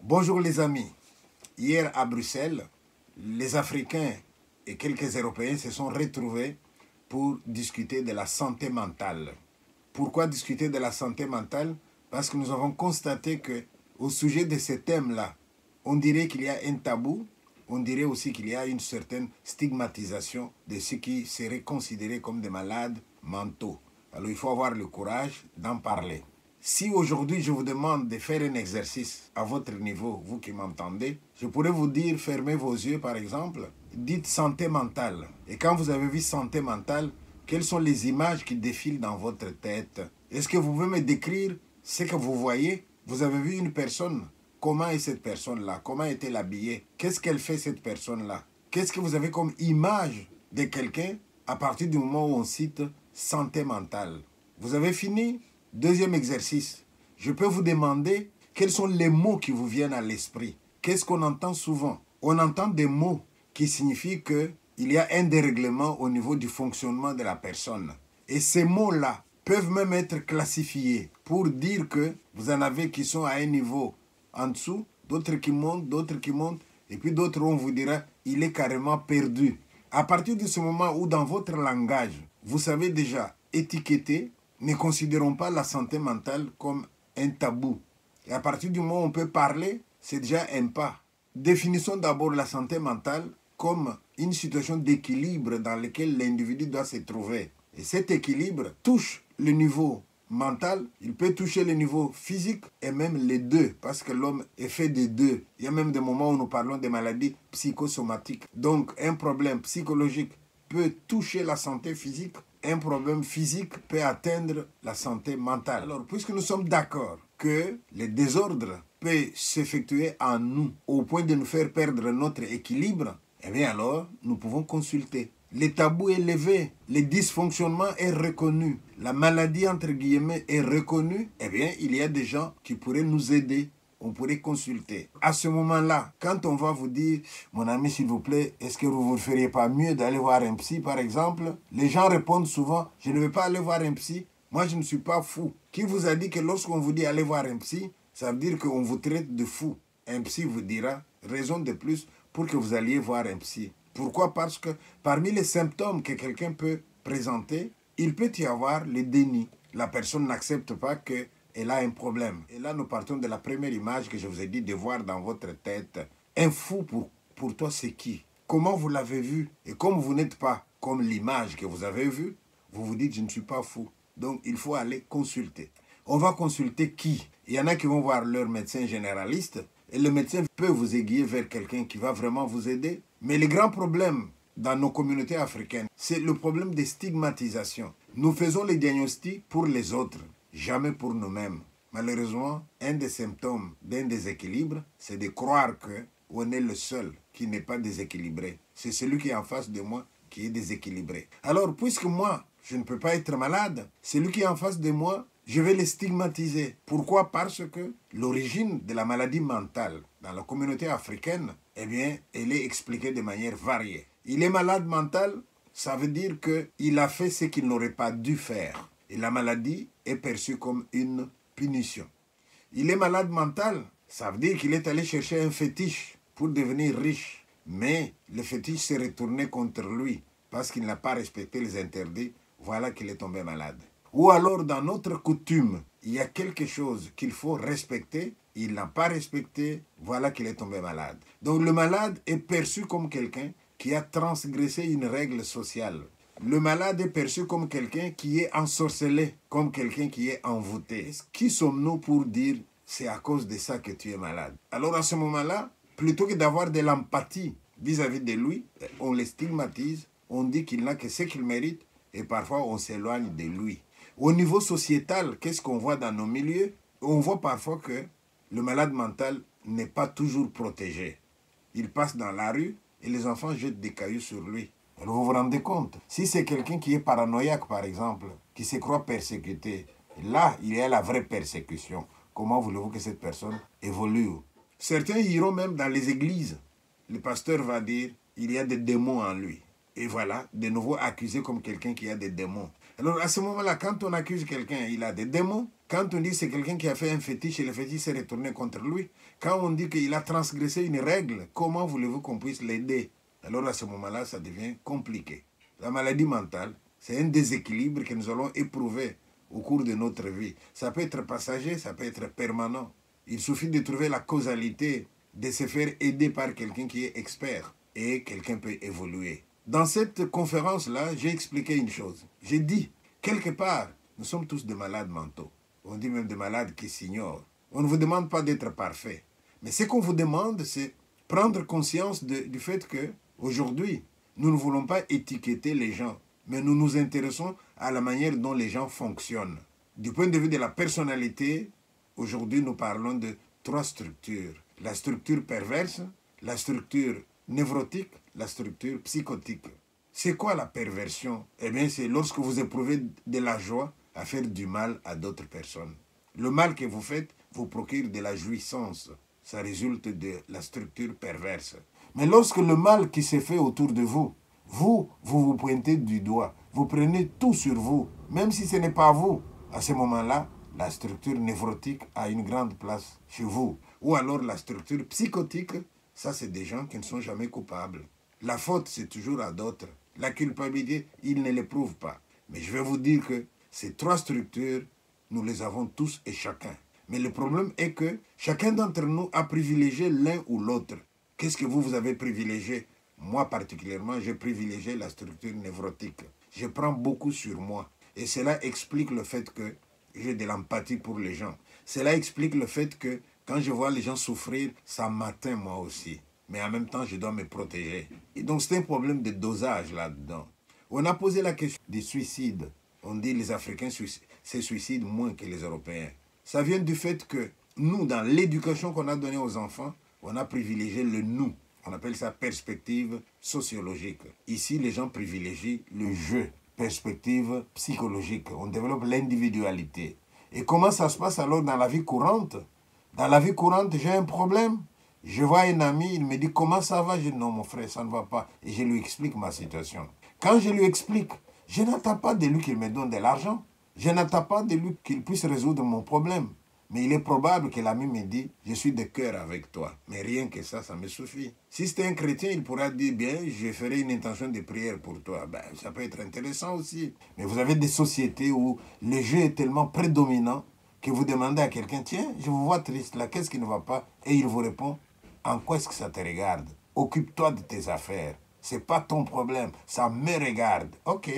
Bonjour les amis. Hier à Bruxelles, les Africains et quelques Européens se sont retrouvés pour discuter de la santé mentale. Pourquoi discuter de la santé mentale? Parce que nous avons constaté que au sujet de ce thème-là, on dirait qu'il y a un tabou, on dirait aussi qu'il y a une certaine stigmatisation de ceux qui seraient considérés comme des malades mentaux. Alors il faut avoir le courage d'en parler. Si aujourd'hui je vous demande de faire un exercice à votre niveau, vous qui m'entendez, je pourrais vous dire, fermez vos yeux par exemple, dites santé mentale. Et quand vous avez vu santé mentale, quelles sont les images qui défilent dans votre tête? Est-ce que vous pouvez me décrire ce que vous voyez? Vous avez vu une personne? Comment est cette personne-là? Comment est-elle habillée? Qu'est-ce qu'elle fait cette personne-là? Qu'est-ce que vous avez comme image de quelqu'un à partir du moment où on cite santé mentale? Vous avez fini? Deuxième exercice. Je peux vous demander quels sont les mots qui vous viennent à l'esprit. Qu'est-ce qu'on entend souvent? On entend des mots qui signifient qu'il y a un dérèglement au niveau du fonctionnement de la personne. Et ces mots-là peuvent même être classifiés pour dire que vous en avez qui sont à un niveau en dessous, d'autres qui montent, et puis d'autres, on vous dira, il est carrément perdu. À partir de ce moment où dans votre langage, vous savez déjà étiqueter, ne considérons pas la santé mentale comme un tabou. Et à partir du moment où on peut parler, c'est déjà un pas. Définissons d'abord la santé mentale comme une situation d'équilibre dans laquelle l'individu doit se trouver. Et cet équilibre touche le niveau mental, il peut toucher le niveau physique et même les deux, parce que l'homme est fait des deux. Il y a même des moments où nous parlons des maladies psychosomatiques. Donc un problème psychologique peut toucher la santé physique, un problème physique peut atteindre la santé mentale. Alors, puisque nous sommes d'accord que les désordres peuvent s'effectuer en nous au point de nous faire perdre notre équilibre, eh bien alors, nous pouvons consulter. Le tabou est levé, le dysfonctionnement est reconnu, la maladie entre guillemets est reconnue, eh bien, il y a des gens qui pourraient nous aider. On pourrait consulter. À ce moment-là, quand on va vous dire, mon ami, s'il vous plaît, est-ce que vous ne feriez pas mieux d'aller voir un psy, par exemple? Les gens répondent souvent, je ne vais pas aller voir un psy. Moi, je ne suis pas fou. Qui vous a dit que lorsqu'on vous dit aller voir un psy, ça veut dire qu'on vous traite de fou? Un psy vous dira, raison de plus pour que vous alliez voir un psy. Pourquoi? Parce que parmi les symptômes que quelqu'un peut présenter, il peut y avoir le déni. La personne n'accepte pas que elle a un problème. Et là, nous partons de la première image que je vous ai dit de voir dans votre tête. Un fou, pour toi, c'est qui? Comment vous l'avez vu? Et comme vous n'êtes pas comme l'image que vous avez vue, vous vous dites, je ne suis pas fou. Donc, il faut aller consulter. On va consulter qui? Il y en a qui vont voir leur médecin généraliste et le médecin peut vous aiguiller vers quelqu'un qui va vraiment vous aider. Mais le grand problème dans nos communautés africaines, c'est le problème des stigmatisations. Nous faisons les diagnostics pour les autres, jamais pour nous-mêmes. Malheureusement, un des symptômes d'un déséquilibre, c'est de croire qu'on est le seul qui n'est pas déséquilibré. C'est celui qui est en face de moi qui est déséquilibré. Alors, puisque moi, je ne peux pas être malade, celui qui est en face de moi, je vais le stigmatiser. Pourquoi? Parce que l'origine de la maladie mentale dans la communauté africaine, eh bien, elle est expliquée de manière variée. Il est malade mental, ça veut dire qu'il a fait ce qu'il n'aurait pas dû faire. Et la maladie est perçue comme une punition. Il est malade mental, ça veut dire qu'il est allé chercher un fétiche pour devenir riche. Mais le fétiche s'est retourné contre lui parce qu'il n'a pas respecté les interdits. Voilà qu'il est tombé malade. Ou alors, dans notre coutume, il y a quelque chose qu'il faut respecter. Il n'a pas respecté. Voilà qu'il est tombé malade. Donc, le malade est perçu comme quelqu'un qui a transgressé une règle sociale. Le malade est perçu comme quelqu'un qui est ensorcelé, comme quelqu'un qui est envoûté. Qui sommes-nous pour dire c'est à cause de ça que tu es malade? Alors à ce moment-là, plutôt que d'avoir de l'empathie vis-à-vis de lui, on le stigmatise, on dit qu'il n'a que ce qu'il mérite et parfois on s'éloigne de lui. Au niveau sociétal, qu'est-ce qu'on voit dans nos milieux? On voit parfois que le malade mental n'est pas toujours protégé. Il passe dans la rue et les enfants jettent des cailloux sur lui. Alors vous vous rendez compte? Si c'est quelqu'un qui est paranoïaque, par exemple, qui se croit persécuté, là, il y a la vraie persécution. Comment voulez-vous que cette personne évolue? Certains iront même dans les églises. Le pasteur va dire, il y a des démons en lui. Et voilà, de nouveau accusé comme quelqu'un qui a des démons. Alors à ce moment-là, quand on accuse quelqu'un, il a des démons, Quand on dit que c'est quelqu'un qui a fait un fétiche et le fétiche s'est retourné contre lui, quand on dit qu'il a transgressé une règle, comment voulez-vous qu'on puisse l'aider? Alors à ce moment-là, ça devient compliqué. La maladie mentale, c'est un déséquilibre que nous allons éprouver au cours de notre vie. Ça peut être passager, ça peut être permanent. Il suffit de trouver la causalité, de se faire aider par quelqu'un qui est expert et quelqu'un peut évoluer. Dans cette conférence-là, j'ai expliqué une chose. J'ai dit, quelque part, nous sommes tous des malades mentaux. On dit même des malades qui s'ignorent. On ne vous demande pas d'être parfait. Mais ce qu'on vous demande, c'est prendre conscience du fait que aujourd'hui, nous ne voulons pas étiqueter les gens, mais nous nous intéressons à la manière dont les gens fonctionnent. Du point de vue de la personnalité, aujourd'hui, nous parlons de 3 structures. La structure perverse, la structure névrotique, la structure psychotique. C'est quoi la perversion? Eh bien, c'est lorsque vous éprouvez de la joie à faire du mal à d'autres personnes. Le mal que vous faites vous procure de la jouissance. Ça résulte de la structure perverse. Mais lorsque le mal qui se fait autour de vous, vous pointez du doigt, vous prenez tout sur vous, même si ce n'est pas vous, à ce moment-là, la structure névrotique a une grande place chez vous. Ou alors la structure psychotique, ça c'est des gens qui ne sont jamais coupables. La faute, c'est toujours à d'autres. La culpabilité, ils ne l'éprouvent pas. Mais je vais vous dire que ces 3 structures, nous les avons tous et chacun. Mais le problème est que chacun d'entre nous a privilégié l'un ou l'autre. Qu'est-ce que vous avez privilégié? Moi particulièrement, j'ai privilégié la structure névrotique. Je prends beaucoup sur moi. Et cela explique le fait que j'ai de l'empathie pour les gens. Cela explique le fait que quand je vois les gens souffrir, ça m'atteint moi aussi. Mais en même temps, je dois me protéger. Et donc c'est un problème de dosage là-dedans. On a posé la question du suicide. On dit que les Africains se suicident moins que les Européens. Ça vient du fait que nous, dans l'éducation qu'on a donnée aux enfants, on a privilégié le nous. On appelle ça perspective sociologique. Ici, les gens privilégient le jeu, perspective psychologique. On développe l'individualité. Et comment ça se passe alors dans la vie courante? Dans la vie courante, j'ai un problème. Je vois un ami, il me dit « Comment ça va ?» Je dis « Non, mon frère, ça ne va pas. » Et je lui explique ma situation. Quand je lui explique, je n'attends pas de lui qu'il me donne de l'argent. Je n'attends pas de lui qu'il puisse résoudre mon problème. Mais il est probable que l'ami me dit « Je suis de cœur avec toi. » Mais rien que ça me suffit. Si c'était un chrétien, il pourra dire « Bien, je ferai une intention de prière pour toi. » Ben, ça peut être intéressant aussi. Mais vous avez des sociétés où le jeu est tellement prédominant que vous demandez à quelqu'un « Tiens, je vous vois triste là, qu'est-ce qui ne va pas ?» Et il vous répond « En quoi est-ce que ça te regarde? Occupe-toi de tes affaires. C'est pas ton problème, ça me regarde. » Ok.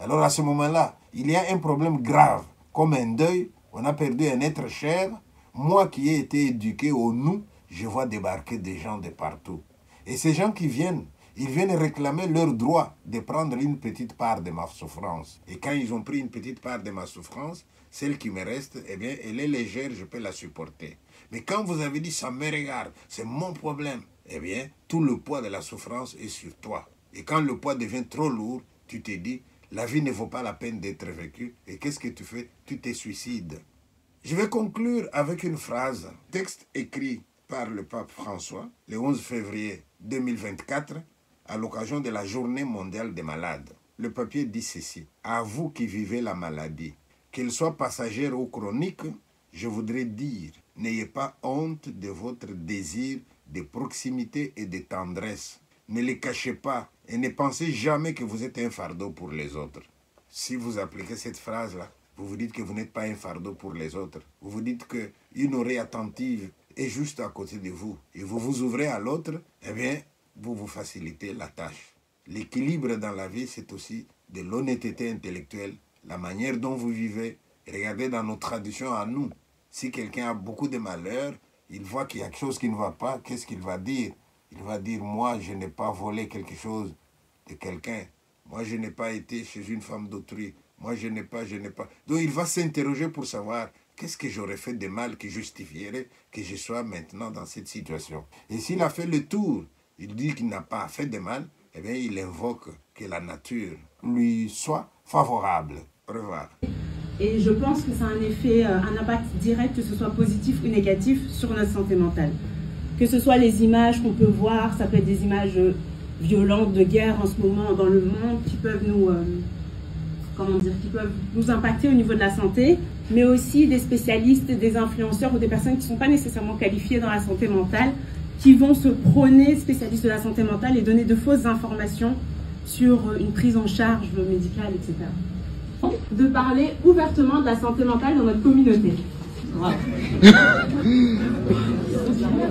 Alors à ce moment-là, il y a un problème grave, comme un deuil. On a perdu un être cher. Moi qui ai été éduqué au nous, je vois débarquer des gens de partout. Et ces gens qui viennent, ils viennent réclamer leur droit de prendre une petite part de ma souffrance. Et quand ils ont pris une petite part de ma souffrance, celle qui me reste, eh bien, elle est légère, je peux la supporter. Mais quand vous avez dit, ça me regarde, c'est mon problème, eh bien, tout le poids de la souffrance est sur toi. Et quand le poids devient trop lourd, tu te dis, la vie ne vaut pas la peine d'être vécue. Et qu'est-ce que tu fais? Tu te suicides. Je vais conclure avec une phrase, texte écrit par le pape François, le 11 février 2024, à l'occasion de la Journée mondiale des malades. Le papier dit ceci: à vous qui vivez la maladie, qu'elle soit passagère ou chronique, je voudrais dire, n'ayez pas honte de votre désir de proximité et de tendresse. Ne les cachez pas et ne pensez jamais que vous êtes un fardeau pour les autres. Si vous appliquez cette phrase-là, vous vous dites que vous n'êtes pas un fardeau pour les autres. Vous vous dites qu'une oreille attentive est juste à côté de vous et vous vous ouvrez à l'autre, eh bien, vous vous facilitez la tâche. L'équilibre dans la vie, c'est aussi de l'honnêteté intellectuelle, la manière dont vous vivez. Regardez dans nos traditions à nous. Si quelqu'un a beaucoup de malheur, il voit qu'il y a quelque chose qui ne va pas, qu'est-ce qu'il va dire? Il va dire, moi, je n'ai pas volé quelque chose de quelqu'un. Moi, je n'ai pas été chez une femme d'autrui. Moi, je n'ai pas. Donc, il va s'interroger pour savoir qu'est-ce que j'aurais fait de mal qui justifierait que je sois maintenant dans cette situation. Et s'il a fait le tour, il dit qu'il n'a pas fait de mal, eh bien, il invoque que la nature lui soit favorable. Au revoir. Et je pense que ça a un effet, un impact direct, que ce soit positif ou négatif, sur notre santé mentale. Que ce soit les images qu'on peut voir, ça peut être des images violentes de guerre en ce moment dans le monde qui peuvent nous, qui peuvent nous impacter au niveau de la santé. mais aussi des spécialistes, des influenceurs ou des personnes qui ne sont pas nécessairement qualifiées dans la santé mentale, qui vont se prôner spécialistes de la santé mentale et donner de fausses informations sur une prise en charge médicale, etc. De parler ouvertement de la santé mentale dans notre communauté. Voilà.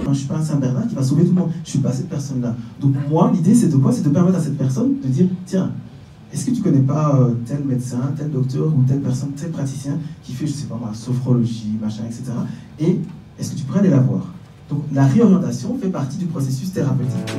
Je ne suis pas un Saint-Bernard qui va sauver tout le monde. Je ne suis pas cette personne-là. Donc moi, l'idée, c'est de quoi? C'est de permettre à cette personne de dire, tiens, est-ce que tu ne connais pas tel médecin, tel docteur ou telle personne, tel praticien qui fait, je ne sais pas moi, sophrologie, machin, etc. Et est-ce que tu pourrais aller la voir? Donc la réorientation fait partie du processus thérapeutique.